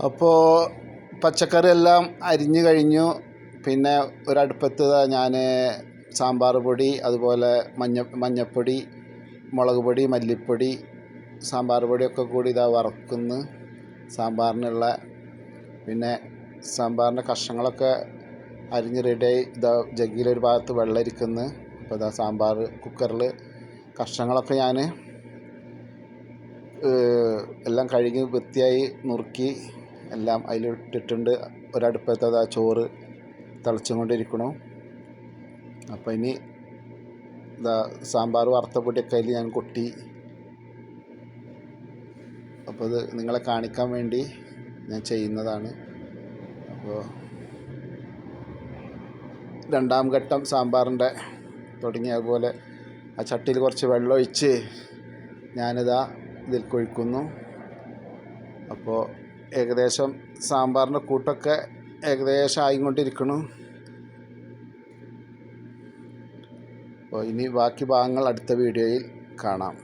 അപ്പോൾ പച്ചക്കറി എല്ലാം അരിഞ്ഞു കഴിഞ്ഞു. പിന്നെ ഒരടുപ്പത്ത് ഞാൻ സാമ്പാർ പൊടി, അതുപോലെ മഞ്ഞൾപ്പൊടി, മുളക് പൊടി, മല്ലിപ്പൊടി, സാമ്പാർ പൊടിയൊക്കെ കൂടി വറക്കുന്നു സാമ്പാറിനുള്ള. പിന്നെ സാമ്പാറിൻ്റെ കഷ്ണങ്ങളൊക്കെ അരിഞ്ഞ് റെഡിയായി. ജഗ്ഗിലൊരു ഭാഗത്ത് വെള്ളം ഇരിക്കുന്നു. അപ്പോൾ സാമ്പാർ കുക്കറിൽ കഷ്ണങ്ങളൊക്കെ ഞാൻ എല്ലാം കഴുകി വൃത്തിയായി നുറുക്കി എല്ലാം അതിലിട്ടിട്ടുണ്ട്. ഒരടുപ്പത്ത് ചോറ് തിളച്ചും കൊണ്ടിരിക്കണു. അപ്പോൾ ഇനി സാമ്പാർ വറുത്ത പൊടിയൊക്കെ അതിൽ ഞാൻ കൊട്ടി. അപ്പോൾ ഇത് നിങ്ങളെ കാണിക്കാൻ വേണ്ടി ഞാൻ ചെയ്യുന്നതാണ്. അപ്പോൾ രണ്ടാം ഘട്ടം സാമ്പാറിൻ്റെ തുടങ്ങി. അതുപോലെ ആ ചട്ടിയിൽ കുറച്ച് വെള്ളം ഒഴിച്ച് ഇതിൽ കൊഴിക്കുന്നു. അപ്പോൾ ഏകദേശം സാമ്പാറിൻ്റെ കൂട്ടൊക്കെ ഏകദേശം ആയിക്കൊണ്ടിരിക്കുന്നു. അപ്പോൾ ഇനി ബാക്കി ഭാഗങ്ങൾ അടുത്ത വീഡിയോയിൽ കാണാം.